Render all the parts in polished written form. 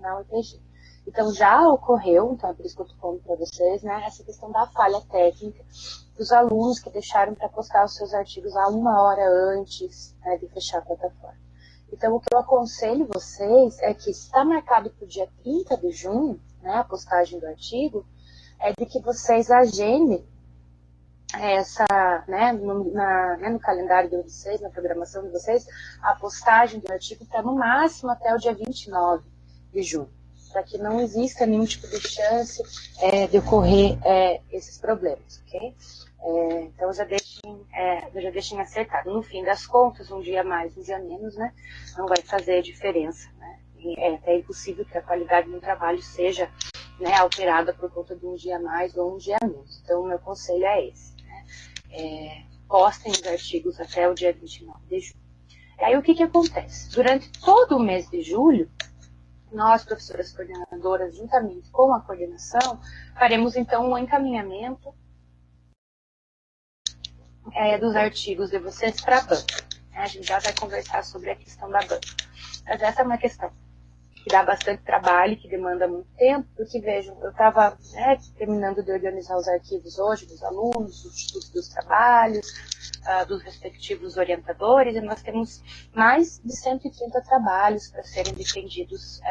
na UTG. Então, já ocorreu, então é por isso que eu estou falando para vocês, né, essa questão da falha técnica dos alunos que deixaram para postar os seus artigos lá 1 hora antes, né, de fechar a plataforma. Então, o que eu aconselho vocês é que, se está marcado para o dia 30 de junho, né, a postagem do artigo, é de que vocês agendem essa, né, no calendário de vocês, na programação de vocês, a postagem do artigo para no máximo até o dia 29 de junho, para que não exista nenhum tipo de chance de ocorrer esses problemas, ok? Então já deixem acertado. No fim das contas, um dia mais, um dia menos, né, não vai fazer diferença, né? É até impossível que a qualidade do trabalho seja, né, alterada por conta de um dia mais ou um dia menos. Então, o meu conselho é esse. Postem os artigos até o dia 29 de julho. E aí, o que acontece? Durante todo o mês de julho, nós, professoras coordenadoras, juntamente com a coordenação, faremos, então, um encaminhamento dos artigos de vocês para a banca. A gente já vai conversar sobre a questão da banca. Mas essa é uma questão que dá bastante trabalho, que demanda muito tempo, porque, vejam, eu estava terminando de organizar os arquivos hoje dos alunos, dos trabalhos, dos respectivos orientadores, e nós temos mais de 130 trabalhos para serem defendidos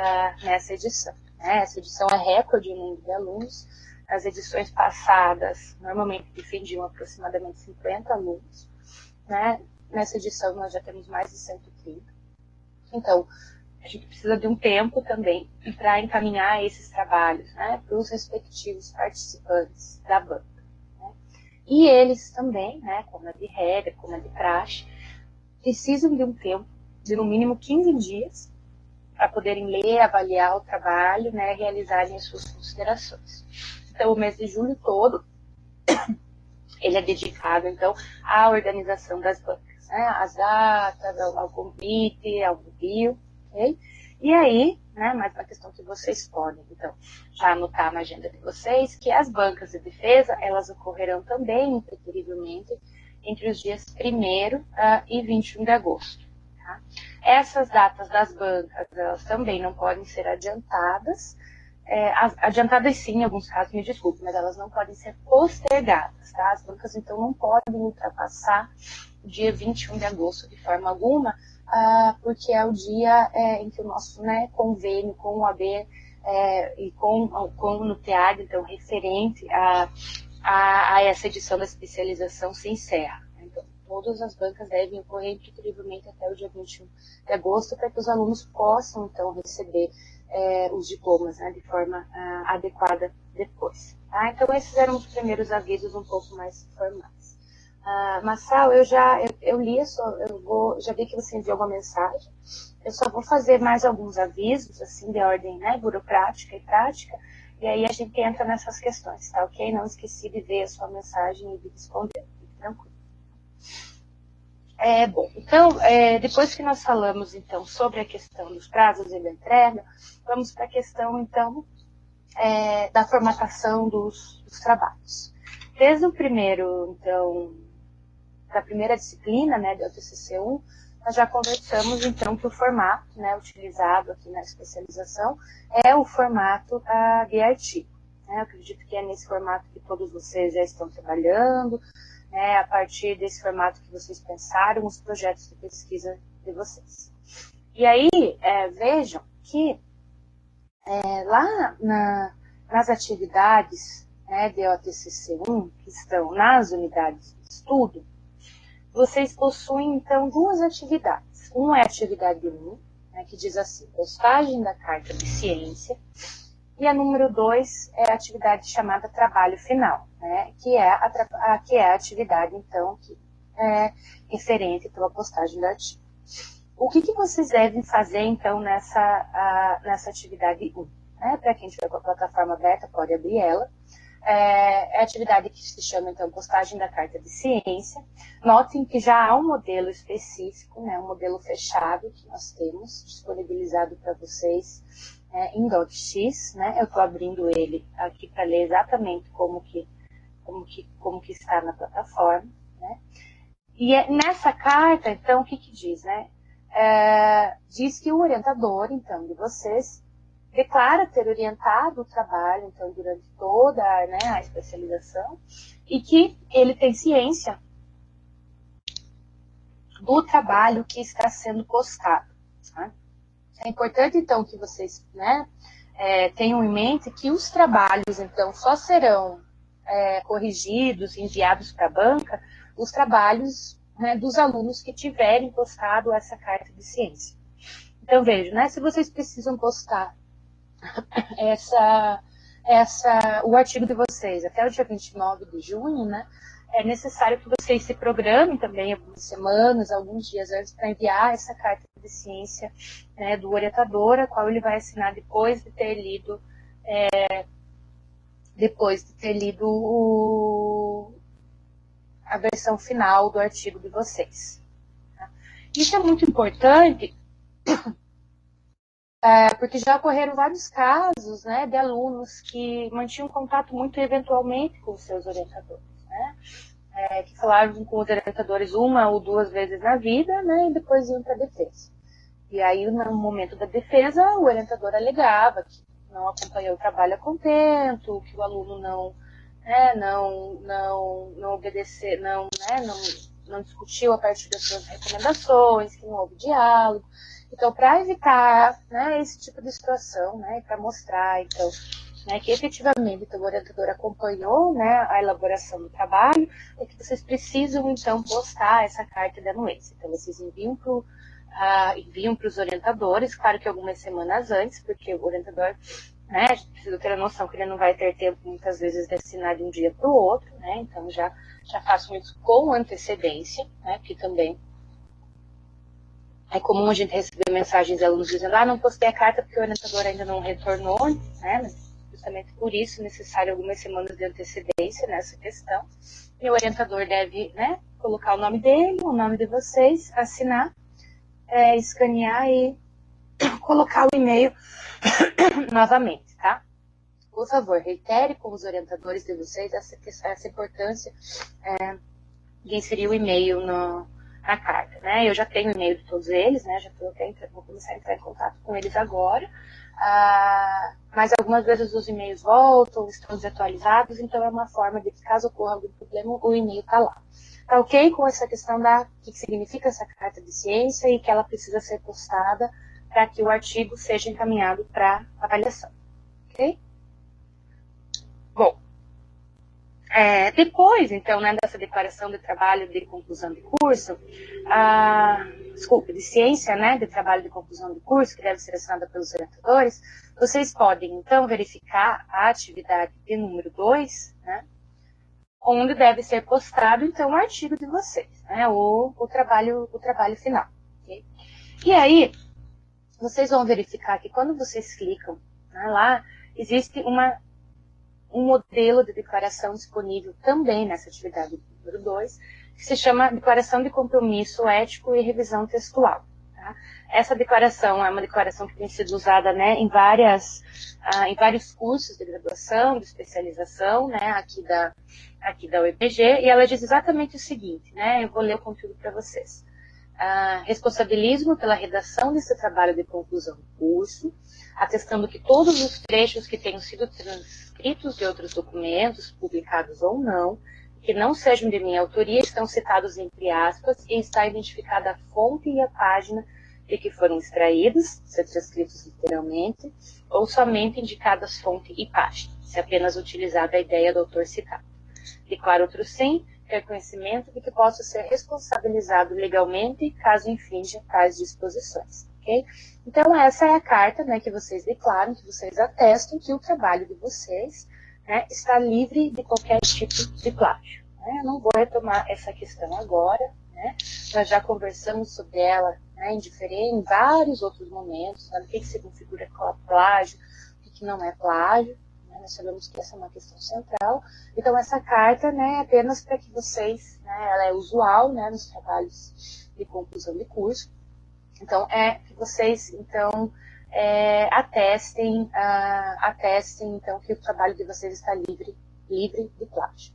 nessa edição. Essa edição é recorde em número de alunos. As edições passadas, normalmente, defendiam aproximadamente 50 alunos. Né? Nessa edição, nós já temos mais de 130. Então, a gente precisa de um tempo também para encaminhar esses trabalhos, né, para os respectivos participantes da banca. Né? E eles também, né, como é de regra, como é de praxe, precisam de um tempo de no mínimo 15 dias para poderem ler, avaliar o trabalho, né, realizarem as suas considerações. Então, o mês de julho todo, ele é dedicado, então, à organização das bancas, né, às datas, ao convite, ao envio. Okay? E aí, né, mais uma questão que vocês podem, então, já anotar na agenda de vocês, que as bancas de defesa, elas ocorrerão também, impreterivelmente, entre os dias 1º e 21 de agosto. Tá? Essas datas das bancas, elas também não podem ser adiantadas, adiantadas sim, em alguns casos, me desculpe, mas elas não podem ser postergadas, tá? As bancas, então, não podem ultrapassar o dia 21 de agosto de forma alguma, porque é o dia em que o nosso, né, convênio com o AB e com o NUTEAD, então, referente a essa edição da especialização se encerra. Então, todas as bancas devem ocorrer impreterivelmente até o dia 21 de agosto, para que os alunos possam, então, receber os diplomas, né, de forma adequada depois. Tá? Então, esses eram os primeiros avisos um pouco mais formais. Massal, eu li já vi que você enviou uma mensagem. Eu só vou fazer mais alguns avisos, assim, de ordem, né, burocrática e prática, e aí a gente entra nessas questões, tá ok? Não esqueci de ver a sua mensagem e de responder, fique tranquilo. Bom, então, depois que nós falamos, então, sobre a questão dos prazos e da entrega, vamos para a questão, então, da formatação dos trabalhos. Desde o primeiro, então, da primeira disciplina, né, do TCC1, nós já conversamos, então, que o formato, né, utilizado aqui na especialização é o formato de artigo. Né? Eu acredito que é nesse formato que todos vocês já estão trabalhando, né, a partir desse formato que vocês pensaram os projetos de pesquisa de vocês. E aí, vejam que lá nas atividades, né, de OTCC1, que estão nas unidades de estudo, vocês possuem, então, duas atividades. Uma é a atividade 1, né, que diz assim, postagem da carta de ciência, e a número 2 é a atividade chamada trabalho final, né, que é a atividade, então, que é referente pela postagem do artigo. O que vocês devem fazer, então, nessa atividade 1? Né? Para quem estiver com a plataforma aberta, pode abrir ela. É a atividade que se chama, então, postagem da carta de ciência. Notem que já há um modelo específico, né, um modelo fechado que nós temos disponibilizado para vocês em DocX, né? Eu estou abrindo ele aqui para ler exatamente como que está na plataforma, né? E nessa carta, então, o que diz, né? Diz que o orientador, então, de vocês, declara ter orientado o trabalho, então, durante toda, né, a especialização, e que ele tem ciência do trabalho que está sendo postado. Tá? É importante, então, que vocês, né, tenham em mente que os trabalhos, então, só serão corrigidos, enviados para a banca, os trabalhos, né, dos alunos que tiverem postado essa carta de ciência. Então, veja, né, se vocês precisam postar o artigo de vocês até o dia 29 de junho, né, é necessário que vocês se programem também algumas semanas, alguns dias antes, para enviar essa carta de ciência, né, do orientador, a qual ele vai assinar depois de ter lido a versão final do artigo de vocês. Tá? Isso é muito importante, porque já ocorreram vários casos, né, de alunos que mantinham contato muito eventualmente com os seus orientadores, né, que falavam com os orientadores uma ou duas vezes na vida, né, e depois iam para a defesa. E aí, no momento da defesa, o orientador alegava que não acompanhou o trabalho a contento, que o aluno não obedeceu, não discutiu a partir das suas recomendações, que não houve diálogo. Então, para evitar, né, esse tipo de situação, né, para mostrar, então, né, que efetivamente então, o orientador acompanhou, né, a elaboração do trabalho, é que vocês precisam, então, postar essa carta de anuência. Então, vocês enviam para os orientadores, claro que algumas semanas antes, porque o orientador, né, precisa ter a noção que ele não vai ter tempo, muitas vezes, de assinar de um dia para o outro, né, então já façam isso com antecedência, né, que também é comum a gente receber mensagens de alunos dizendo, não postei a carta porque o orientador ainda não retornou, né? Mas justamente por isso é necessário algumas semanas de antecedência nessa questão. E o orientador deve, né, colocar o nome dele, o nome de vocês, assinar, escanear e colocar o e-mail novamente, tá? Por favor, reitere com os orientadores de vocês essa importância de inserir o e-mail na carta, né? Eu já tenho o e-mail de todos eles, né? Vou começar a entrar em contato com eles agora. Mas algumas vezes os e-mails voltam, estão desatualizados, então é uma forma de que, caso ocorra algum problema, o e-mail está lá. Tá ok com essa questão da que significa essa carta de ciência e que ela precisa ser postada para que o artigo seja encaminhado para avaliação, ok? Bom, depois, então, né, dessa declaração de trabalho de conclusão de curso, de ciência, né, de trabalho de conclusão de curso, que deve ser assinada pelos orientadores, vocês podem, então, verificar a atividade de número 2, né, onde deve ser postado, então, o artigo de vocês, né, o trabalho final. Okay? E aí, vocês vão verificar que quando vocês clicam, né, lá, existe um modelo de declaração disponível também nessa atividade número 2, que se chama Declaração de Compromisso Ético e Revisão Textual. Tá? Essa declaração é uma declaração que tem sido usada, né, em vários cursos de graduação, de especialização, né, aqui da UEPG, e ela diz exatamente o seguinte, né, eu vou ler o conteúdo para vocês. Responsabilizo-me pela redação desse trabalho de conclusão do curso, atestando que todos os trechos que tenham sido transcritos de outros documentos, publicados ou não, que não sejam de minha autoria, estão citados entre aspas e está identificada a fonte e a página de que foram extraídos, se transcritos literalmente, ou somente indicadas fonte e página, se apenas utilizada a ideia do autor citado. Declaro outro sim, ter conhecimento de que posso ser responsabilizado legalmente caso infrinja tais disposições. Okay? Então, essa é a carta, né, que vocês declaram, que vocês atestam que o trabalho de vocês, né, está livre de qualquer tipo de plágio. Né? Eu não vou retomar essa questão agora, né? Nós já conversamos sobre ela, né, em vários outros momentos, né, o que se configura como plágio, o que não é plágio. Nós sabemos que essa é uma questão central. Então, essa carta, né, é apenas para que vocês, né, ela é usual, né, nos trabalhos de conclusão de curso. Então, que vocês, então, atestem, então, que o trabalho de vocês está livre de plágio.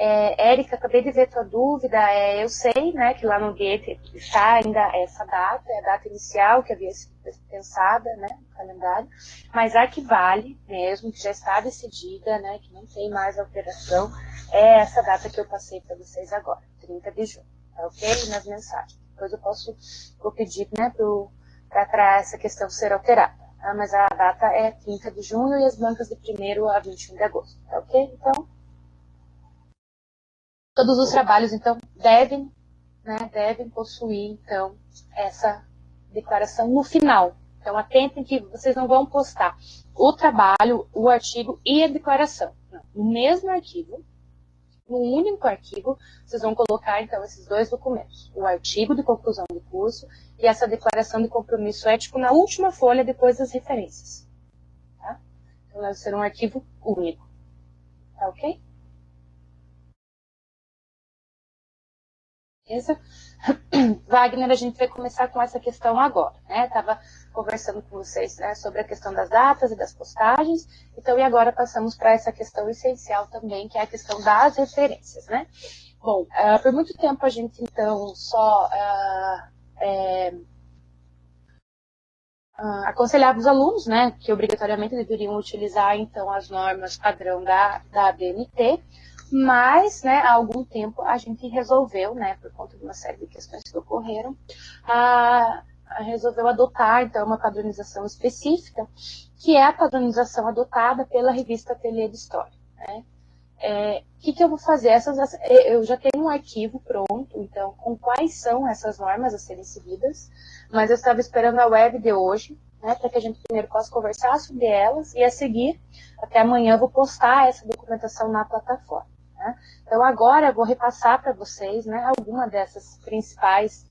Érica, acabei de ver tua dúvida, eu sei, né, que lá no Goethe está ainda essa data, é a data inicial que havia sido pensada, né, no calendário, mas a que vale mesmo, que já está decidida, né, que não tem mais alteração, é essa data que eu passei para vocês agora, 30 de junho, tá ok? Nas mensagens. Depois vou pedir, né, para essa questão ser alterada, tá? Mas a data é 30 de junho e as bancas de 1º a 21 de agosto, tá ok? Então, todos os trabalhos, então, devem possuir, então, essa declaração no final. Então, atentem que vocês não vão postar o trabalho, o artigo e a declaração. Não. No mesmo arquivo, no único arquivo, vocês vão colocar, então, esses 2 documentos. O artigo de conclusão do curso e essa declaração de compromisso ético na última folha, depois das referências. Tá? Então, deve ser um arquivo único. Tá ok? Beleza? Wagner, a gente vai começar com essa questão agora, né? Estava conversando com vocês, né, sobre a questão das datas e das postagens, então, e agora passamos para essa questão essencial também, que é a questão das referências, né? Bom, por muito tempo a gente, então, só aconselhava os alunos, né, que obrigatoriamente deveriam utilizar, então, as normas padrão da ABNT, mas, né, há algum tempo a gente resolveu, né, por conta de uma série de questões que ocorreram, resolveu adotar, então, uma padronização específica, que é a padronização adotada pela revista Ateliê de História, né. Que eu vou fazer? Eu já tenho um arquivo pronto, então, com quais são essas normas a serem seguidas, mas eu estava esperando a web de hoje, né, para que a gente primeiro possa conversar sobre elas, e a seguir, até amanhã, eu vou postar essa documentação na plataforma. Né? Então, agora eu vou repassar para vocês, né, alguma dessas principais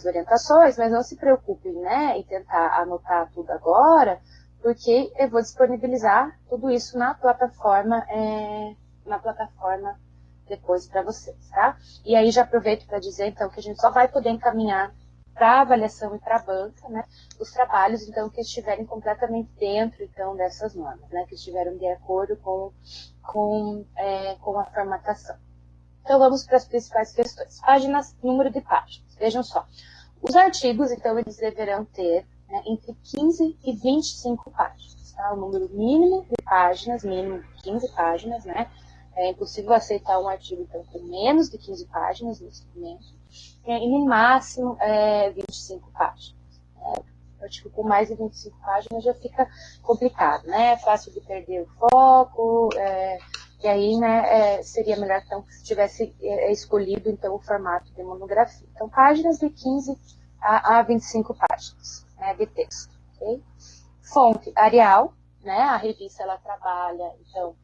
orientações, mas não se preocupem, né, em tentar anotar tudo agora, porque eu vou disponibilizar tudo isso na plataforma depois para vocês, tá? E aí já aproveito para dizer, então, que a gente só vai poder encaminhar para avaliação e para a banca, né, os trabalhos, então, que estiverem completamente dentro, então, dessas normas, né, que estiveram de acordo com a formatação. Então, vamos para as principais questões. Número de páginas. Vejam só. Os artigos, então, eles deverão ter, né, entre 15 e 25 páginas, tá? O número mínimo de páginas, mínimo 15 páginas, né? É impossível aceitar um artigo, então, com menos de 15 páginas nesse momento, e no máximo 25 páginas. O artigo com mais de 25 páginas já fica complicado, né? É fácil de perder o foco, e aí, né, seria melhor, então, que se tivesse escolhido, então, o formato de monografia. Então, páginas de 15 a 25 páginas, né, de texto, ok? Fonte, Arial, né, a revista, ela trabalha, então,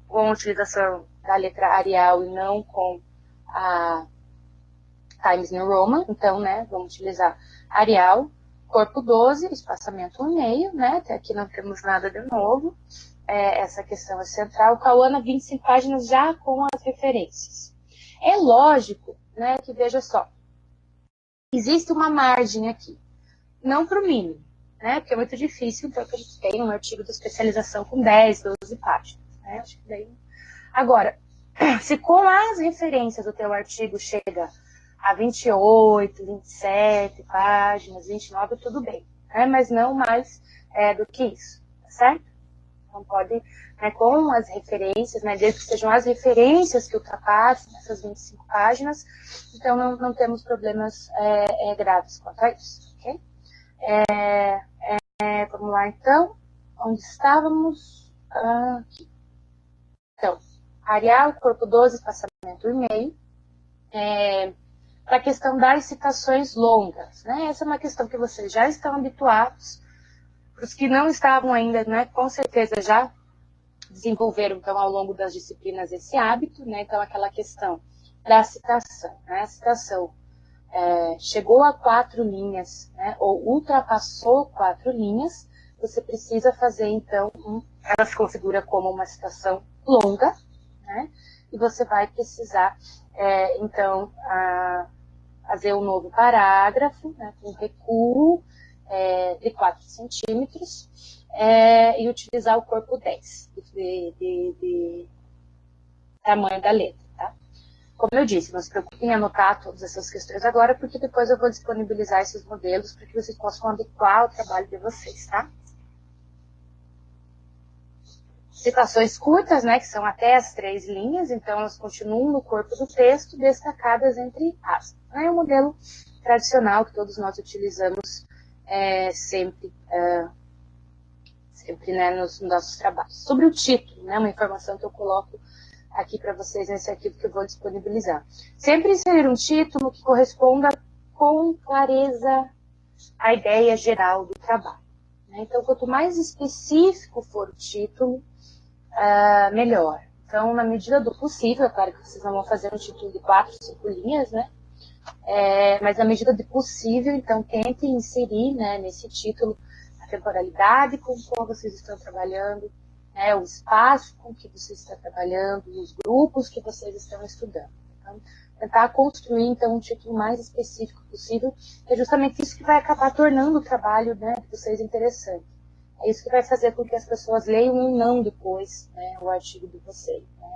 com a utilização da letra Arial e não com a Times New Roman, então, né, vamos utilizar Arial, corpo 12, espaçamento 1,5, né, até aqui não temos nada de novo, essa questão é central. Cauana, 25 páginas já com as referências. É lógico, né, que veja só, existe uma margem aqui, não para o mínimo, né, porque é muito difícil, então, que a gente tenha um artigo de especialização com 10, 12 páginas, né, acho que daí... Agora, se com as referências o teu artigo chega a 28, 27 páginas, 29, tudo bem, né, mas não mais do que isso, tá certo? Então, pode, né, com as referências, né, desde que sejam as referências que ultrapassem essas 25 páginas, então não temos problemas graves quanto a isso, ok? Vamos lá, então, onde estávamos? Aqui. Então, Arial, corpo 12, espaçamento 1,5. Para a questão das citações longas, né? Essa é uma questão que vocês já estão habituados. Para os que não estavam ainda, né, com certeza já desenvolveram, então, ao longo das disciplinas esse hábito, né? Então, aquela questão da citação, né? A citação chegou a 4 linhas, né, ou ultrapassou 4 linhas, você precisa fazer, então, ela se configura como uma citação longa, né? E você vai precisar, então, fazer um novo parágrafo, né, com recuo de 4 centímetros, e utilizar o corpo 10 de tamanho da letra, tá? Como eu disse, não se preocupem em anotar todas essas questões agora, porque depois eu vou disponibilizar esses modelos para que vocês possam adequar o trabalho de vocês, tá? Citações curtas, né, que são até as 3 linhas, então elas continuam no corpo do texto, destacadas entre aspas. É um modelo tradicional que todos nós utilizamos sempre, né, nos nossos trabalhos. Sobre o título, né, uma informação que eu coloco aqui para vocês nesse arquivo que eu vou disponibilizar. Sempre inserir um título que corresponda com clareza à ideia geral do trabalho. Né? Então, quanto mais específico for o título, melhor. Então, na medida do possível, é claro que vocês não vão fazer um título de 4, 5 linhas, né? Mas na medida do possível, então, tentem inserir, né, nesse título a temporalidade com qual vocês estão trabalhando, né, o espaço com que vocês estão trabalhando, os grupos que vocês estão estudando. Então, tentar construir, então, um título mais específico possível, que é justamente isso que vai acabar tornando o trabalho, né, de vocês interessante. É isso que vai fazer com que as pessoas leiam e não depois, né, o artigo de vocês. Né,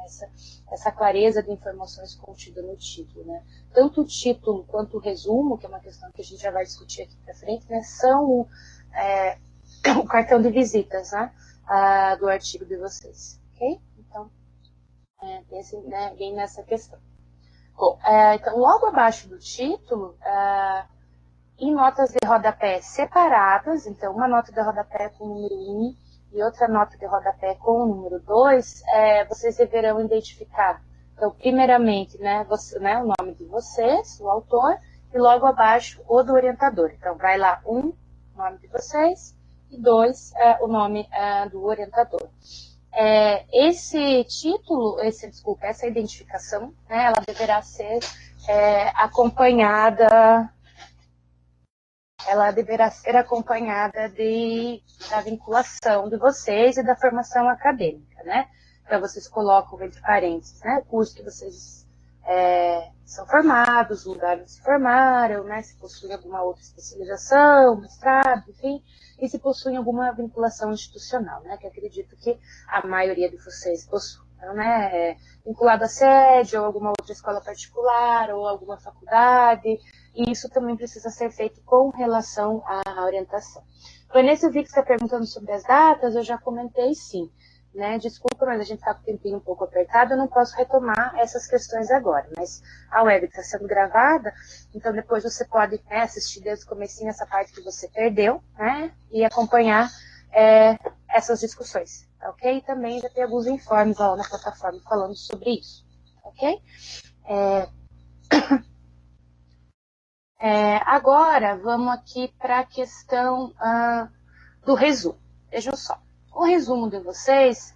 essa clareza de informações contida no título. Né. Tanto o título quanto o resumo, que é uma questão que a gente já vai discutir aqui para frente, né, são o cartão de visitas, né, do artigo de vocês. Ok? Então, pense, né, bem nessa questão. Bom, então, logo abaixo do título, em notas de rodapé separadas, então uma nota de rodapé com o número 1 e outra nota de rodapé com o número 2, vocês deverão identificar, então, primeiramente, né, o nome de vocês, o autor, e logo abaixo o do orientador. Então, vai lá, 1, o nome de vocês, e 2, o nome do orientador. Esse título, essa identificação, né, ela deverá ser acompanhada da vinculação de vocês e da formação acadêmica, né? Então, vocês colocam entre parênteses, né, o curso que vocês são formados, o lugar onde se formaram, né, se possuem alguma outra especialização, mestrado, enfim, e se possuem alguma vinculação institucional, né, que acredito que a maioria de vocês possui. Então, né, vinculado à sede, ou alguma outra escola particular, ou alguma faculdade, e isso também precisa ser feito com relação à orientação. Vanessa, eu vi que você está perguntando sobre as datas, eu já comentei sim. Né? Desculpa, mas a gente está com o tempinho um pouco apertado, eu não posso retomar essas questões agora, mas a web está sendo gravada, então depois você pode, né, assistir desde o comecinho essa parte que você perdeu, né, e acompanhar essas discussões, ok? E também já tem alguns informes lá na plataforma falando sobre isso, ok? Agora, vamos aqui para a questão do resumo. Vejam só. O resumo de vocês,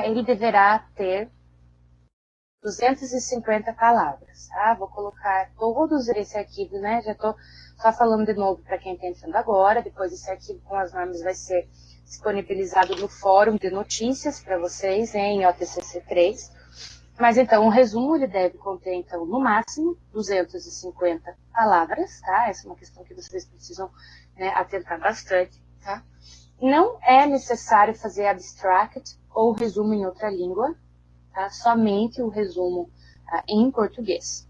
ele deverá ter 250 palavras, tá? Vou colocar todos esse arquivo, né? Já estou só falando de novo para quem está entrando agora. Depois esse arquivo com as normas vai ser disponibilizado no fórum de notícias para vocês, em OTCC3. Mas então, o resumo ele deve conter, então, no máximo 250 palavras, tá? Essa é uma questão que vocês precisam, né, atentar bastante, tá? Não é necessário fazer abstract ou resumo em outra língua, tá? Somente o resumo em português,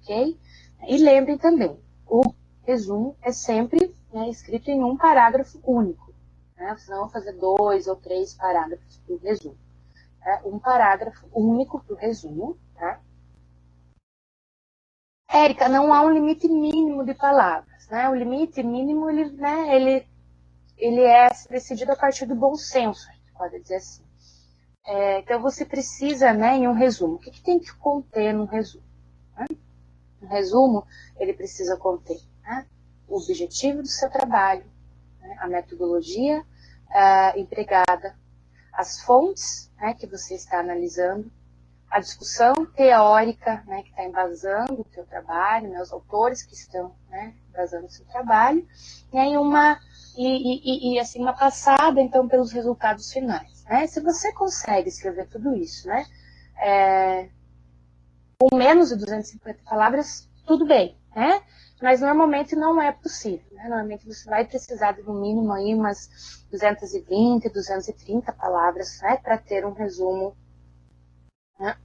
ok? E lembrem também, o resumo é sempre, né, escrito em um parágrafo único, né? Vocês não vão fazer 2 ou 3 parágrafos do resumo. Um parágrafo único para o resumo, tá? Érica, não há um limite mínimo de palavras, né? O limite mínimo, ele é decidido a partir do bom senso, a gente pode dizer assim. Então, você precisa, né, em um resumo. O que tem que conter num resumo? Né? Um resumo, ele precisa conter, né, o objetivo do seu trabalho, né, a metodologia empregada, as fontes, né, que você está analisando, a discussão teórica, né, que está embasando o seu trabalho, né, os autores que estão, né, embasando o seu trabalho, e assim, uma passada, então, pelos resultados finais. Né? Se você consegue escrever tudo isso, né, com menos de 250 palavras, tudo bem, né? Mas normalmente não é possível, né? Normalmente você vai precisar de no mínimo aí umas 220, 230 palavras, né, para ter um resumo né,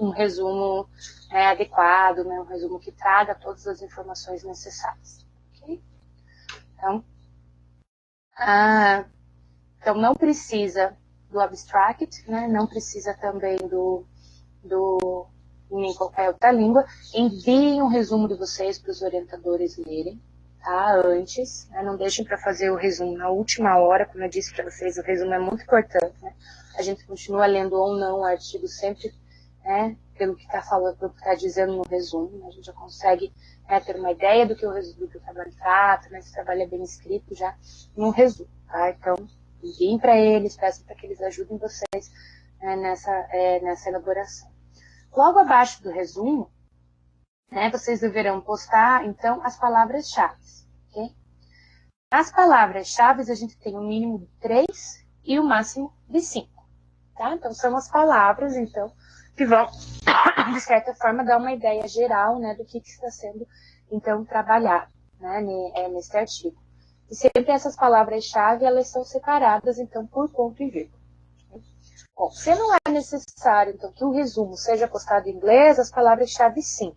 um resumo adequado, né, um resumo que traga todas as informações necessárias. Okay? Então, não precisa do abstract, né, não precisa também em qualquer outra língua. Enviem um resumo de vocês para os orientadores lerem, tá? Antes, né? Não deixem para fazer o resumo na última hora, como eu disse para vocês, o resumo é muito importante, né? A gente continua lendo ou não o artigo sempre, né, pelo que está falando, pelo que está dizendo no resumo, né? A gente já consegue, né, ter uma ideia do que o trabalho trata, né? Se o trabalho é bem escrito já no resumo, tá? Então, enviem para eles, peçam para que eles ajudem vocês, né, nessa elaboração. Logo abaixo do resumo, né, vocês deverão postar, então, as palavras-chave. Okay? As palavras-chave, a gente tem um mínimo de 3 e o máximo de 5. Tá? Então, são as palavras, então, que vão, de certa forma, dar uma ideia geral, né, do que está sendo, então, trabalhado, né, nesse artigo. E sempre essas palavras-chave, elas são separadas, então, por ponto e vírgula. Bom, se não é necessário, então, que o resumo seja postado em inglês, as palavras-chave sim.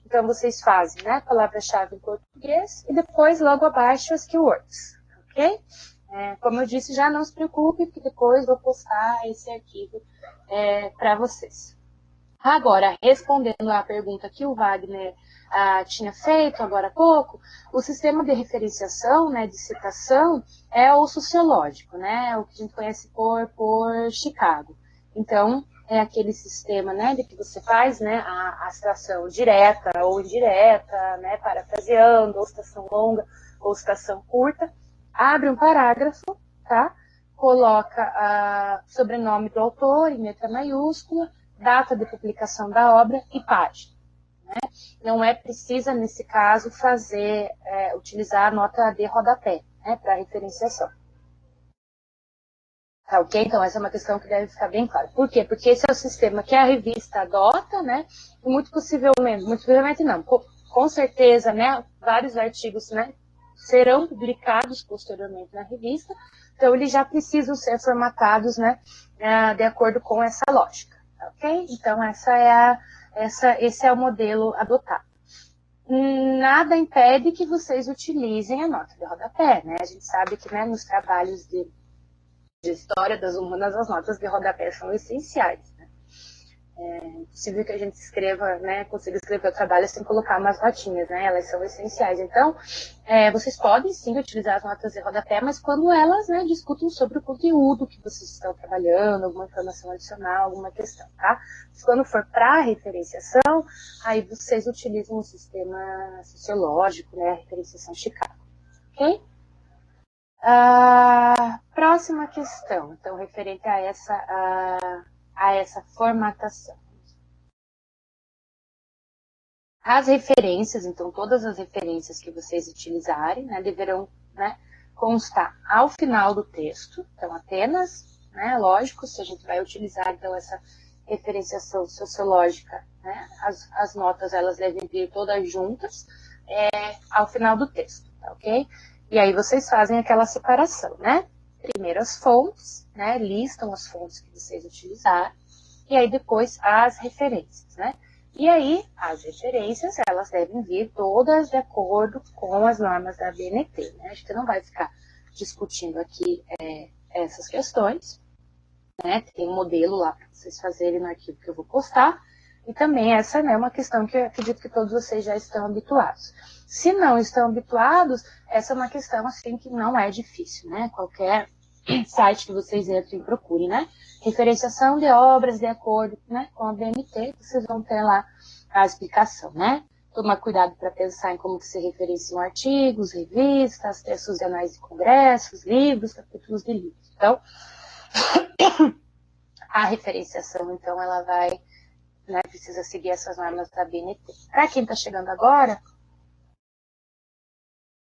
Então, vocês fazem, né, palavra-chave em português e depois, logo abaixo, as keywords, ok? Como eu disse, já não se preocupe, porque depois vou postar esse arquivo para vocês. Agora, respondendo à pergunta que o Wagner tinha feito agora há pouco, o sistema de referenciação, né, de citação, é o sociológico, né, o que a gente conhece por Chicago. Então, é aquele sistema, né, de que você faz, né, a citação direta ou indireta, né, parafraseando, ou citação longa, ou citação curta, abre um parágrafo, tá, coloca sobrenome do autor em letra maiúscula, data de publicação da obra e página. Né? Não é precisa, nesse caso, utilizar a nota de rodapé, né, para referenciação. Tá, ok? Então, essa é uma questão que deve ficar bem clara. Por quê? Porque esse é o sistema que a revista adota, né, e muito possivelmente não, com certeza, né, vários artigos, né, serão publicados posteriormente na revista, então eles já precisam ser formatados, né, de acordo com essa lógica. Ok? Então, esse é o modelo adotado. Nada impede que vocês utilizem a nota de rodapé, né? A gente sabe que, né, nos trabalhos de história das humanas, as notas de rodapé são essenciais. Né? É possível que a gente escreva, né, consiga escrever o trabalho sem colocar umas notinhas, né? Elas são essenciais. Então, vocês podem sim utilizar as notas de rodapé, mas quando elas, né, discutem sobre o conteúdo que vocês estão trabalhando, alguma informação adicional, alguma questão, tá? Mas quando for para referenciação, aí vocês utilizam o sistema sociológico, né, a referenciação Chicago, ok? Próxima questão, então, referente a essa formatação. As referências, então, todas as referências que vocês utilizarem, né, deverão, né, constar ao final do texto, então, apenas, né, lógico, se a gente vai utilizar, então, essa referenciação sociológica, né, as notas, elas devem vir todas juntas ao final do texto, tá, ok? E aí vocês fazem aquela separação, né? Primeiro as fontes, né? Listam as fontes que vocês utilizaram, e aí depois as referências, né? E aí, as referências, elas devem vir todas de acordo com as normas da ABNT, né? A gente não vai ficar discutindo aqui essas questões, né? Tem um modelo lá para vocês fazerem no arquivo que eu vou postar, e também essa é uma questão que eu acredito que todos vocês já estão habituados. Se não estão habituados, essa é uma questão assim que não é difícil, né? Qualquer site que vocês entrem e procurem, né? Referenciação de obras de acordo, né, com a BNT, vocês vão ter lá a explicação, né? Tomar cuidado para pensar em como que se referenciam artigos, revistas, textos de anais de congressos, livros, capítulos de livros. Então, a referenciação, então, ela vai, né, precisa seguir essas normas da BNT. Para quem está chegando agora,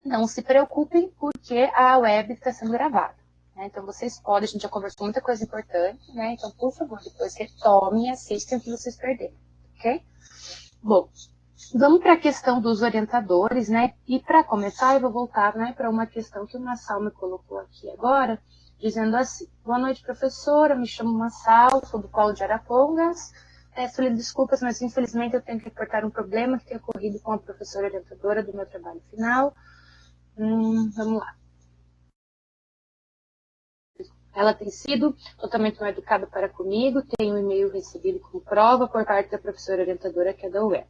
não se preocupem, porque a web está sendo gravada. Né? Então, vocês podem, a gente já conversou muita coisa importante, né? Então, por favor, depois retomem e assistam o que vocês perderam, ok? Bom, vamos para a questão dos orientadores, né? E para começar, eu vou voltar, né, para uma questão que o Massal me colocou aqui agora, dizendo assim: boa noite, professora, me chamo Massal, sou do Polo de Arapongas, Peço desculpas, mas infelizmente eu tenho que reportar um problema que tem ocorrido com a professora orientadora do meu trabalho final. Vamos lá. Ela tem sido totalmente mal educada para comigo, tem um e-mail recebido como prova por parte da professora orientadora, que é da UEL.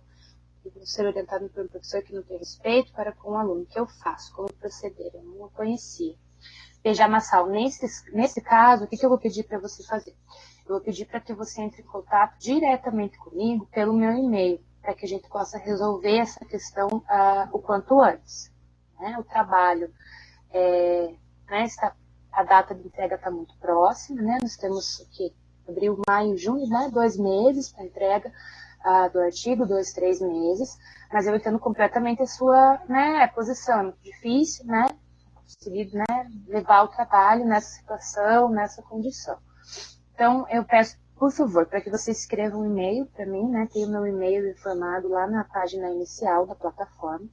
Ser orientado por um professor que não tem respeito para com o aluno. O que eu faço? Como proceder? Eu não o conhecia. Veja, Massal, nesse caso, o que eu vou pedir para você fazer? Eu vou pedir para que você entre em contato diretamente comigo pelo meu e-mail, para que a gente possa resolver essa questão o quanto antes. Né? O trabalho, a data de entrega está muito próxima, né? Nós temos aqui abril, maio, junho, né? 2 meses para entrega do artigo, 2, 3 meses, mas eu entendo completamente a sua, né, posição. É muito difícil, né? Conseguir, né, levar o trabalho nessa situação, nessa condição. Então, eu peço, por favor, para que você escreva um e-mail para mim, né? Tem o meu e-mail informado lá na página inicial da plataforma,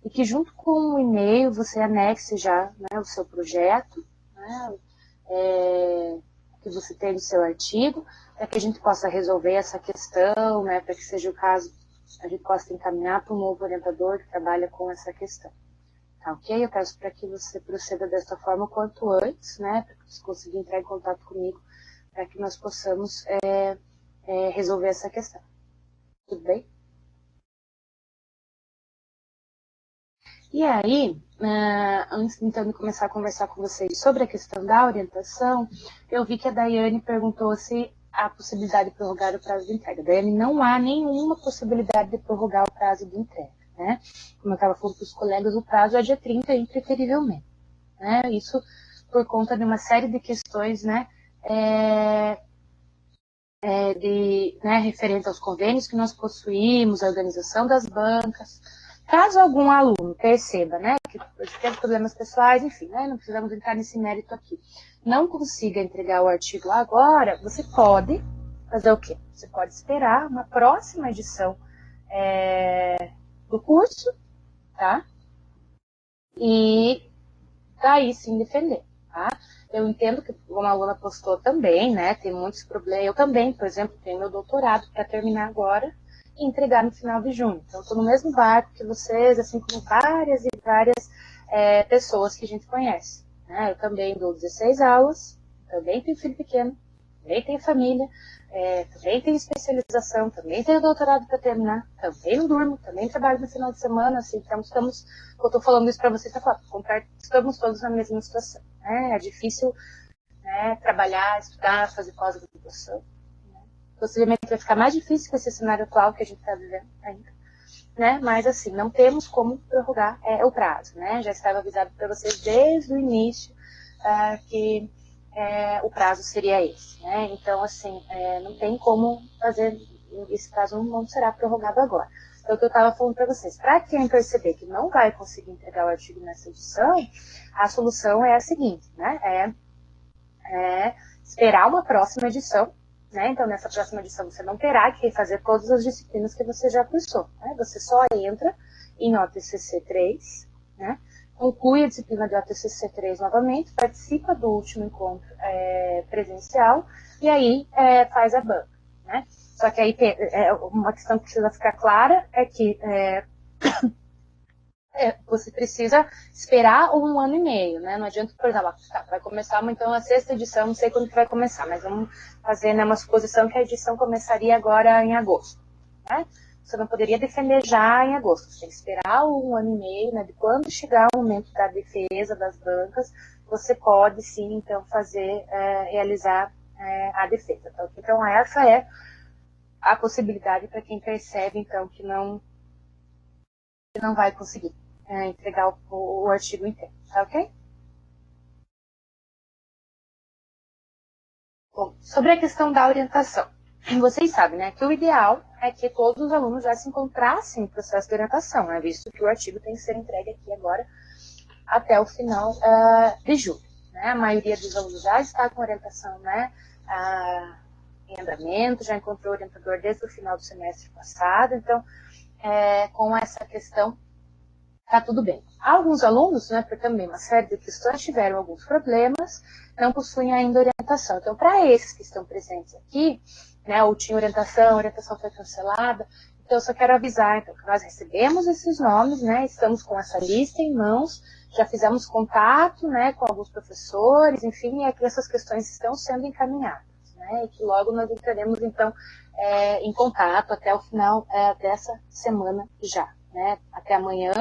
e que junto com o e-mail você anexe já, né, o seu projeto, né, que você tem no seu artigo, para que a gente possa resolver essa questão, né, para que seja o caso, a gente possa encaminhar para um novo orientador que trabalha com essa questão. Tá, ok? Eu peço para que você proceda dessa forma o quanto antes, né, para que você consiga entrar em contato comigo, para que nós possamos resolver essa questão. Tudo bem? E aí, antes então de começar a conversar com vocês sobre a questão da orientação, eu vi que a Daiane perguntou se há possibilidade de prorrogar o prazo de entrega. Daiane, não há nenhuma possibilidade de prorrogar o prazo de entrega, né? Como eu estava falando para os colegas, o prazo é dia 30, impreterivelmente, né? Isso por conta de uma série de questões, né, referente aos convênios que nós possuímos, a organização das bancas. Caso algum aluno perceba, né, que teve problemas pessoais, enfim, né, não precisamos entrar nesse mérito aqui, não consiga entregar o artigo agora, você pode fazer o quê? Você pode esperar uma próxima edição do curso, tá? E daí sim defender, tá? Eu entendo que uma aluna postou também, né, tem muitos problemas. Eu também, por exemplo, tenho meu doutorado para terminar agora e entregar no final de junho. Então, estou no mesmo barco que vocês, assim como várias e várias pessoas que a gente conhece. Né? Eu também dou 16 aulas, também tenho filho pequeno, também tenho família, também tenho especialização, também tenho doutorado para terminar, também não durmo, também trabalho no final de semana, assim, então eu estou falando isso para vocês, estamos todos na mesma situação. Né? É difícil, né, trabalhar, estudar, fazer pós-graduação. Possivelmente vai ficar mais difícil com esse cenário atual que a gente está vivendo ainda, né? Mas assim, não temos como prorrogar o prazo, né? Já estava avisado para vocês desde o início que o prazo seria esse, né? Então, assim, não tem como fazer, esse prazo não será prorrogado agora. Então, o que eu estava falando para vocês, para quem perceber que não vai conseguir entregar o artigo nessa edição, a solução é a seguinte, né? Esperar uma próxima edição. Né? Então, nessa próxima edição, você não terá que refazer todas as disciplinas que você já cursou. Né? Você só entra em OTCC 3, né? Conclui a disciplina de OTCC 3 novamente, participa do último encontro presencial e aí faz a banca. Né? Só que aí uma questão que precisa ficar clara é que você precisa esperar 1 ano e meio, né? Não adianta, por exemplo, vai começar então a 6ª edição, não sei quando que vai começar, mas vamos fazer, né, uma suposição que a edição começaria agora em agosto, né? Você não poderia defender já em agosto, você tem que esperar 1 ano e meio, né? De quando chegar o momento da defesa das bancas, você pode sim, então, realizar a defesa. Então, essa é a possibilidade para quem percebe, então, que não vai conseguir entregar o artigo inteiro, tá ok? Bom, sobre a questão da orientação, vocês sabem, né, que o ideal é que todos os alunos já se encontrassem em processo de orientação, né, visto que o artigo tem que ser entregue aqui agora até o final de julho. Né? A maioria dos alunos já está com orientação, né, em andamento, já encontrou orientador desde o final do semestre passado, então, com essa questão, está tudo bem. Alguns alunos, né, por também uma série de questões, tiveram alguns problemas, não possuem ainda orientação orientação. Então, para esses que estão presentes aqui, né, ou tinha orientação, a orientação foi cancelada, então eu só quero avisar então, que nós recebemos esses nomes, né, estamos com essa lista em mãos, já fizemos contato, né, com alguns professores, enfim, é que essas questões estão sendo encaminhadas, né, e que logo nós entraremos, então, em contato até o final dessa semana já, né, até amanhã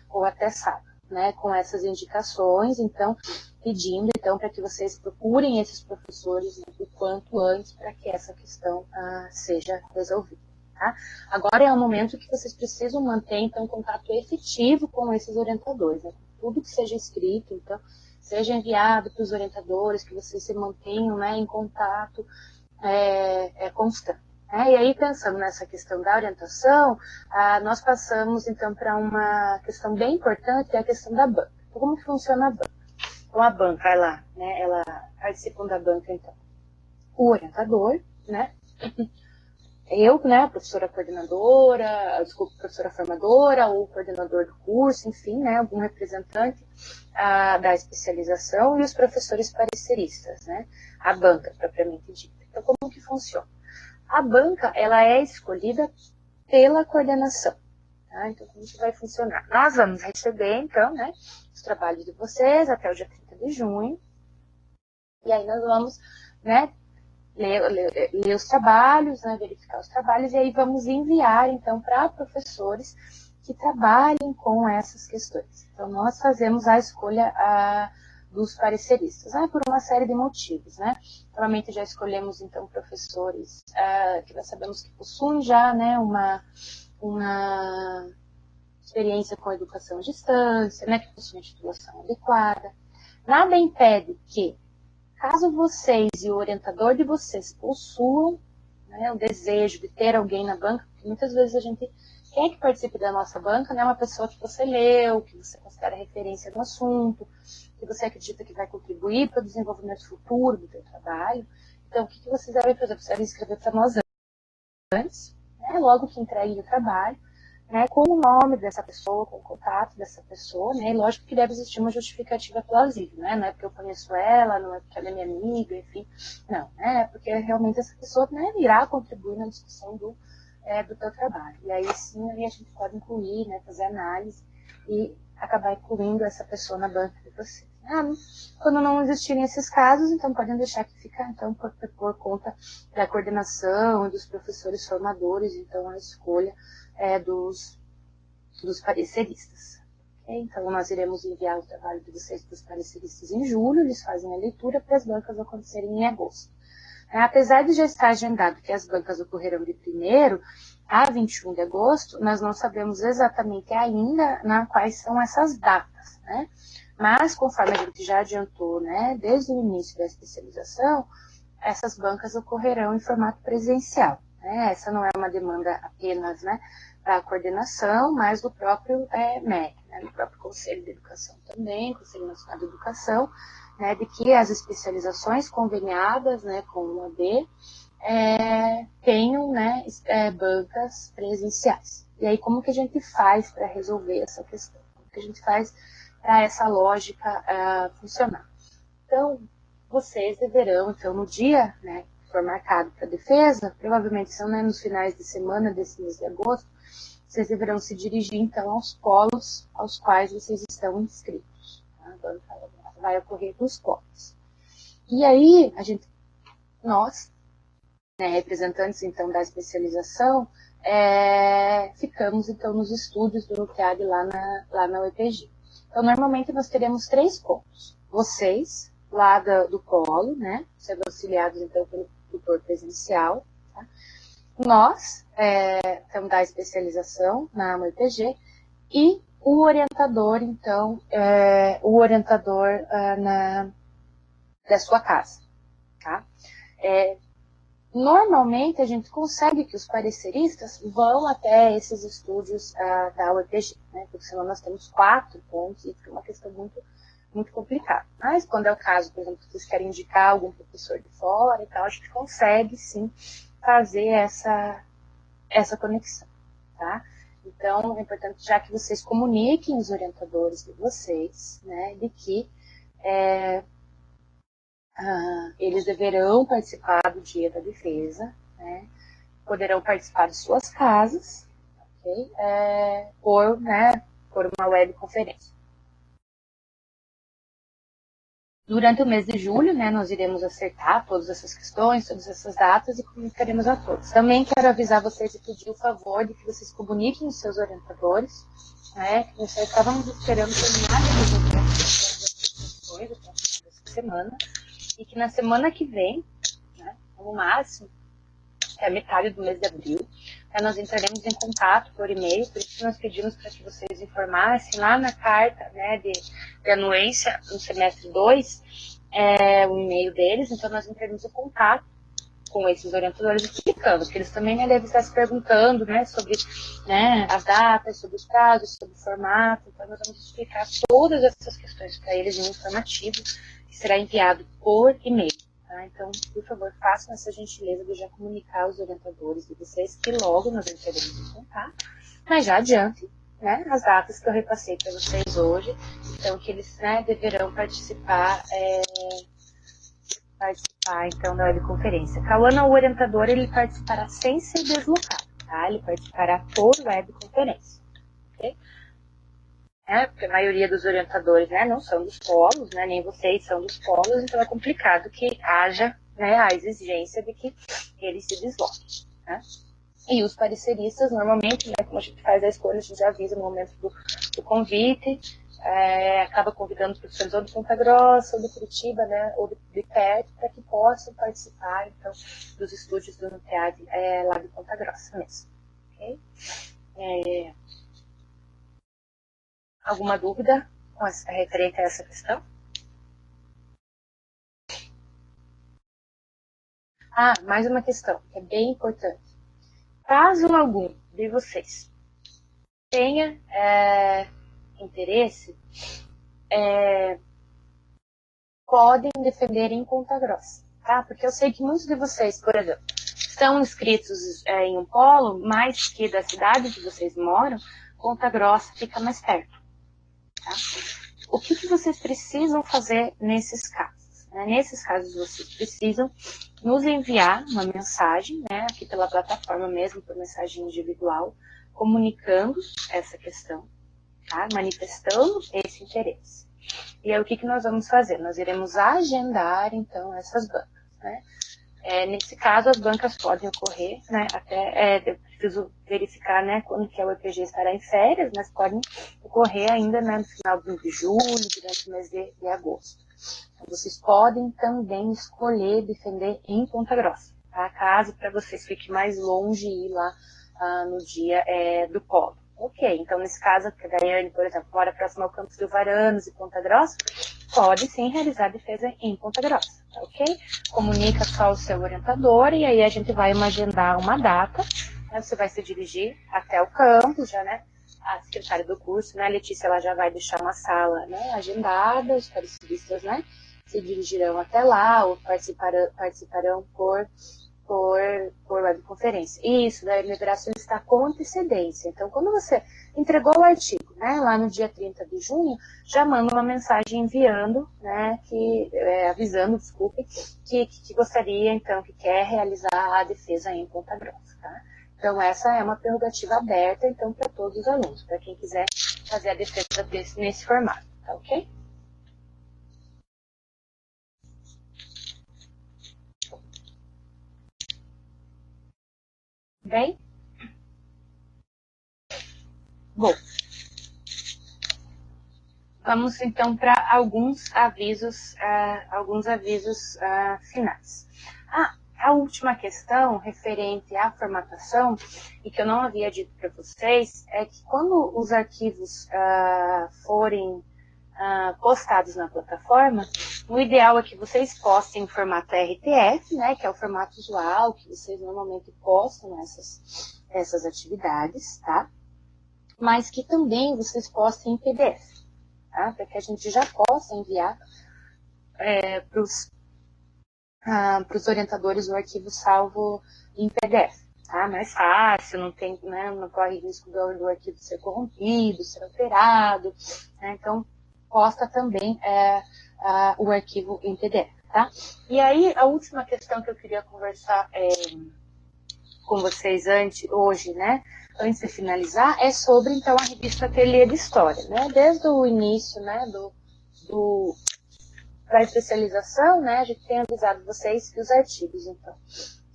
ou até sábado, né, com essas indicações, então, pedindo, então, para que vocês procurem esses professores, né, o quanto antes para que essa questão seja resolvida. Tá? Agora é o momento que vocês precisam manter, então, contato efetivo com esses orientadores, né? Tudo que seja escrito, então, seja enviado para os orientadores, que vocês se mantenham, né, em contato constante. E aí, pensando nessa questão da orientação, nós passamos, então, para uma questão bem importante, que é a questão da banca. Então, como que funciona a banca? Então, a banca, ela participam da banca, então, o orientador, né, eu, né, professora coordenadora, professora formadora, ou coordenador do curso, enfim, né, algum representante da especialização e os professores pareceristas, né, a banca propriamente dita. Então, como que funciona? A banca, ela é escolhida pela coordenação, tá? Então, como que vai funcionar? Nós vamos receber, então, né, os trabalhos de vocês até o dia 30 de junho, e aí nós vamos, né, ler os trabalhos, né, verificar os trabalhos, e aí vamos enviar, então, para professores que trabalhem com essas questões. Então, nós fazemos a escolha dos pareceristas, né, por uma série de motivos, né. Normalmente já escolhemos, então, professores que nós sabemos que possuem já, né, uma experiência com a educação à distância, né, que possuem a titulação adequada. Nada impede que, caso vocês e o orientador de vocês possuam, né, o desejo de ter alguém na banca, porque muitas vezes a gente quer que participe da nossa banca, né, uma pessoa que você leu, que você considera referência no assunto, que você acredita que vai contribuir para o desenvolvimento futuro do seu trabalho. Então, o que vocês devem fazer? Vocês devem escrever para nós antes, né, logo que entreguem o trabalho, né, com o nome dessa pessoa, com o contato dessa pessoa, né, e lógico que deve existir uma justificativa plausível, né, não é porque eu conheço ela, não é porque ela é minha amiga, enfim, não, né, é porque realmente essa pessoa, né, irá contribuir na discussão do teu trabalho, e aí sim aí a gente pode incluir, né, fazer análise e acabar incluindo essa pessoa na banca de vocês. Quando não existirem esses casos, então podem deixar que fica, então, por conta da coordenação e dos professores formadores, então a escolha dos pareceristas. Okay? Então, nós iremos enviar o trabalho de vocês para os pareceristas em julho, eles fazem a leitura para as bancas acontecerem em agosto. Apesar de já estar agendado que as bancas ocorrerão de 1º a 21 de agosto, nós não sabemos exatamente ainda quais são essas datas, né? Mas, conforme a gente já adiantou, né, desde o início da especialização, essas bancas ocorrerão em formato presencial. Né? Essa não é uma demanda apenas, né, da coordenação, mas do próprio MEC, né, do próprio Conselho de Educação também, Conselho Nacional de Educação, né, de que as especializações conveniadas, né, com o AB tenham, né, bancas presenciais. E aí, como que a gente faz para resolver essa questão? Como que a gente faz para essa lógica funcionar? Então, vocês deverão, então, no dia, né, que for marcado para a defesa, provavelmente são, né, nos finais de semana desse mês de agosto, vocês deverão se dirigir, então, aos polos aos quais vocês estão inscritos. Tá? Agora vai ocorrer nos polos. E aí, nós, né, representantes, então, da especialização, ficamos, então, nos estúdios do NUCTAD lá na UEPG. Então, normalmente, nós teremos 3 pontos. Vocês, lá do polo, né, sendo auxiliados, então, pelo tutor presencial. Tá? Nós, então, da especialização na UEPG, e o orientador, então, da sua casa. Tá? Normalmente, a gente consegue que os pareceristas vão até esses estúdios da UEPG, né? Porque senão nós temos 4 pontos e fica uma questão muito complicada. Mas quando é o caso, por exemplo, que vocês querem indicar algum professor de fora e tal, a gente consegue sim fazer essa conexão, tá? Então, é importante já que vocês comuniquem os orientadores de vocês, né, de que eles deverão participar do dia da defesa, né? Poderão participar de suas casas, okay? por uma webconferência. Durante o mês de julho, né, nós iremos acertar todas essas questões, todas essas datas e comunicaremos a todos. Também quero avisar vocês e pedir o favor de que vocês comuniquem os seus orientadores, né, que nós estávamos esperando terminar de resolver as questões até o final dessa semana, e que na semana que vem, né, no máximo, até a metade do mês de abril, nós entraremos em contato por e-mail, por isso que nós pedimos para que vocês informassem lá na carta, né, de anuência no semestre 2, o e-mail deles, então nós entraremos em contato com esses orientadores explicando, porque eles também devem estar se perguntando, né, sobre, né, as datas, sobre os prazos, sobre o formato, então nós vamos explicar todas essas questões para eles em um informativo que será enviado por e-mail. Tá? Então, por favor, façam essa gentileza de já comunicar aos orientadores de vocês que logo nós entraremos em contato, mas já adiante, né, as datas que eu repassei para vocês hoje, então que eles, né, deverão participar então da webconferência. Cauana, o orientador, ele participará sem ser deslocado, tá? Ele participará por webconferência, ok? Porque a maioria dos orientadores, né, não são dos polos, né, nem vocês são dos polos, então é complicado que haja, né, a exigência de que eles se desloquem, né? E os pareceristas, normalmente, né, como a gente faz a escolha, a gente já avisa no momento do convite, acaba convidando professores ou de Ponta Grossa, ou de Curitiba, né, ou de perto, para que possam participar, então, dos estúdios do NUTEAD lá de Ponta Grossa mesmo, ok? Alguma dúvida referente a essa questão? Mais uma questão, que é bem importante. Caso algum de vocês tenha interesse, podem defender em Ponta Grossa, tá? Porque eu sei que muitos de vocês, por exemplo, estão inscritos em um polo, mas que da cidade que vocês moram, Ponta Grossa fica mais perto. Tá? O que vocês precisam fazer nesses casos? Nesses casos, vocês precisam nos enviar uma mensagem, né, aqui pela plataforma mesmo, por mensagem individual, comunicando essa questão, tá? Manifestando esse interesse. E aí, o que nós vamos fazer? Nós iremos agendar, então, essas bancas, né? Nesse caso, as bancas podem ocorrer, né, até eu preciso verificar, né, quando que a UEPG estará em férias, mas podem ocorrer ainda, né, no final do mês de julho, durante o mês de agosto. Então, vocês podem também escolher defender em Ponta Grossa, tá? Caso para vocês fique mais longe ir lá no dia do polo. Ok, então nesse caso, a Daiane, por exemplo, mora próximo ao campus do Varanos e Ponta Grossa, pode sim realizar a defesa em Ponta Grossa, tá ok? Comunica só o seu orientador e aí a gente vai agendar uma data, né? Você vai se dirigir até o campus já, né? A secretária do curso, né, a Letícia, ela já vai deixar uma sala, né, agendada, os pareceristas, né, se dirigirão até lá ou participarão por webconferência. Isso daí deverá solicitar com antecedência. Então, quando você entregou o artigo, né, lá no dia 30 de junho, já manda uma mensagem enviando, né, avisando, desculpe, que gostaria, então, que quer realizar a defesa em Ponta Grossa, tá? Então, essa é uma prerrogativa aberta, então, para todos os alunos, para quem quiser fazer a defesa nesse formato, tá ok? Bem? Bom, vamos então para alguns avisos finais. A última questão referente à formatação, e que eu não havia dito para vocês, é que quando os arquivos forem postados na plataforma, o ideal é que vocês postem em formato RTF, né, que é o formato usual que vocês normalmente postam essas atividades, tá? Mas que também vocês postem em PDF, tá? Para que a gente já possa enviar para os orientadores o arquivo salvo em PDF, tá? Mais fácil, não tem, né, não corre risco do arquivo ser corrompido, ser alterado, né? Então posta também o arquivo em PDF, tá? E aí, a última questão que eu queria conversar com vocês hoje, né, antes de finalizar, é sobre, então, a revista Ateliê de História, né? Desde o início, né, da especialização, né, a gente tem avisado vocês que os artigos, então,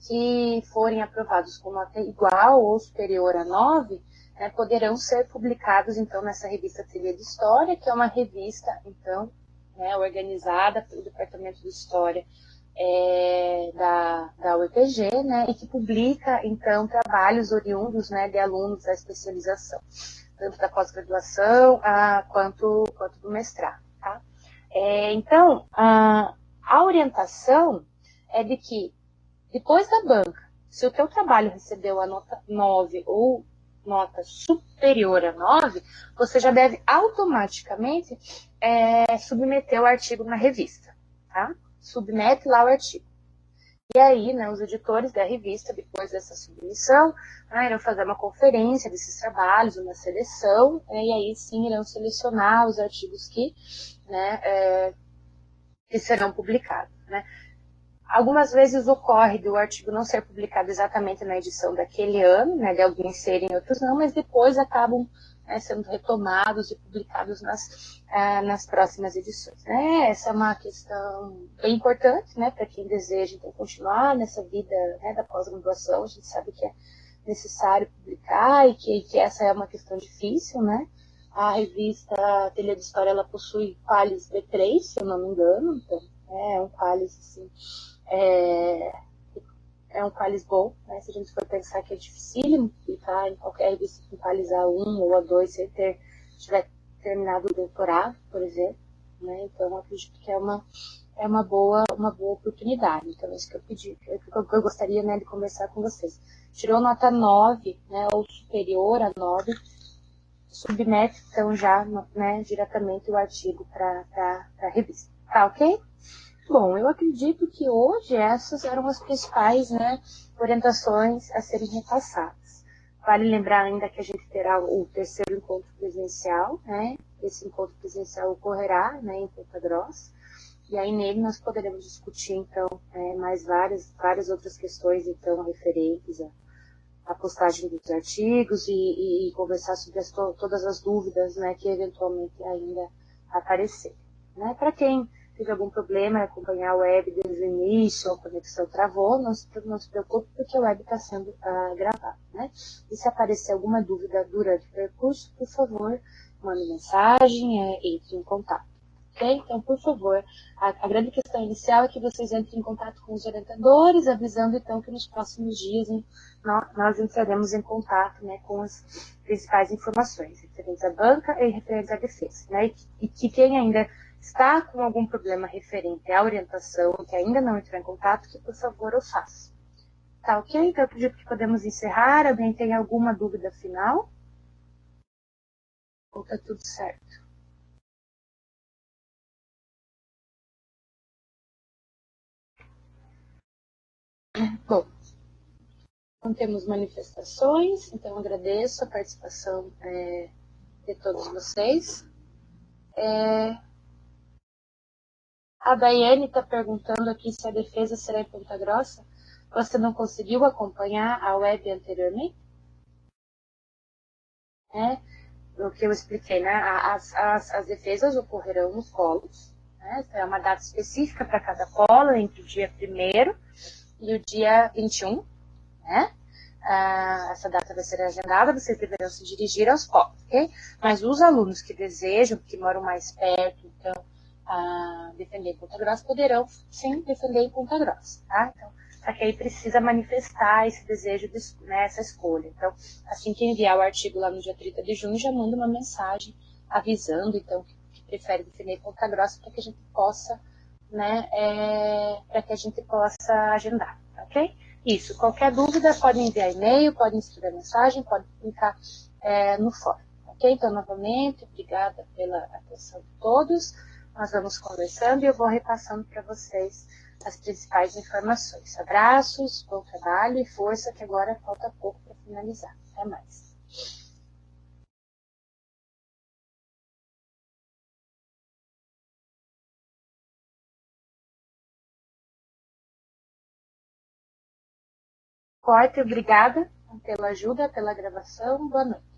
que forem aprovados com nota igual ou superior a 9, né, poderão ser publicados, então, nessa revista Ateliê de História, que é uma revista, então, né, organizada pelo Departamento de História da UEPG, né, e que publica, então, trabalhos oriundos, né, de alunos da especialização, tanto da pós-graduação quanto do mestrado, tá? Então, a orientação é de que, depois da banca, se o teu trabalho recebeu a nota 9 ou nota superior a 9, você já deve automaticamente submeter o artigo na revista, tá? Submete lá o artigo. E aí, né, os editores da revista, depois dessa submissão, irão fazer uma conferência desses trabalhos, uma seleção, e aí sim irão selecionar os artigos que serão publicados, né? Algumas vezes ocorre do artigo não ser publicado exatamente na edição daquele ano, né, de alguns serem, outros não, mas depois acabam sendo retomados e publicados nas próximas edições. Né? Essa é uma questão bem importante, né, para quem deseja então, continuar nessa vida, né, da pós-graduação. A gente sabe que é necessário publicar e que essa é uma questão difícil, né? A revista Ateliê de História, ela possui qualis B3, se eu não me engano, então é um qualis assim, é um qualis bom, né? Se a gente for pensar que é dificílimo publicar em qualquer revista com qualis A1 ou A2 sem tiver terminado o doutorado, por exemplo, né? Então eu acredito que é uma boa oportunidade. Então é isso que eu pedi, eu gostaria, né, de conversar com vocês. Tirou nota 9, né, ou superior a 9, submete então já, né, diretamente o artigo para a revista. Tá ok? Bom, eu acredito que hoje essas eram as principais, né, orientações a serem repassadas. Vale lembrar ainda que a gente terá o terceiro encontro presencial, né? Esse encontro presencial ocorrerá, né, em Ponta Grossa, e aí nele nós poderemos discutir, então, mais várias outras questões, então, referentes à postagem dos artigos e conversar sobre todas as dúvidas, né, que eventualmente ainda aparecerem. Né? Para quem teve algum problema em acompanhar a web desde o início, a conexão travou, não se preocupe, porque a web está sendo gravada. Né? E se aparecer alguma dúvida durante o percurso, por favor, mande mensagem, entre em contato. Okay? Então, por favor, a grande questão inicial é que vocês entrem em contato com os orientadores, avisando então que nos próximos dias nós entraremos em contato, né, com as principais informações referentes à banca e referentes à defesa. Né? E que quem ainda está com algum problema referente à orientação, que ainda não entrou em contato, que por favor o faça. Tá ok? Então eu acredito que podemos encerrar. Alguém tem alguma dúvida final? Ou tá tudo certo? Bom, não temos manifestações, então agradeço a participação de todos vocês. A Daiane está perguntando aqui se a defesa será em Ponta Grossa. Você não conseguiu acompanhar a web anteriormente? O que eu expliquei, né? As defesas ocorrerão nos polos. Né? É uma data específica para cada polo, entre o dia 1º e o dia 21. Né? Essa data vai ser agendada, vocês deverão se dirigir aos polos, ok? Mas os alunos que desejam, que moram mais perto, então, defender em Ponta Grossa, poderão sim defender em Ponta Grossa, tá? Então, só que aí precisa manifestar esse desejo, né, essa escolha. Então, assim que enviar o artigo lá no dia 30 de junho, já manda uma mensagem avisando, então, que prefere defender em Ponta Grossa para que a gente possa, né, agendar, ok? Isso, qualquer dúvida pode enviar e-mail, pode escrever mensagem, pode clicar no fórum, ok? Então, novamente, obrigada pela atenção de todos. Nós vamos conversando e eu vou repassando para vocês as principais informações. Abraços, bom trabalho e força, que agora falta pouco para finalizar. Até mais. corte. Obrigada pela ajuda, pela gravação. Boa noite.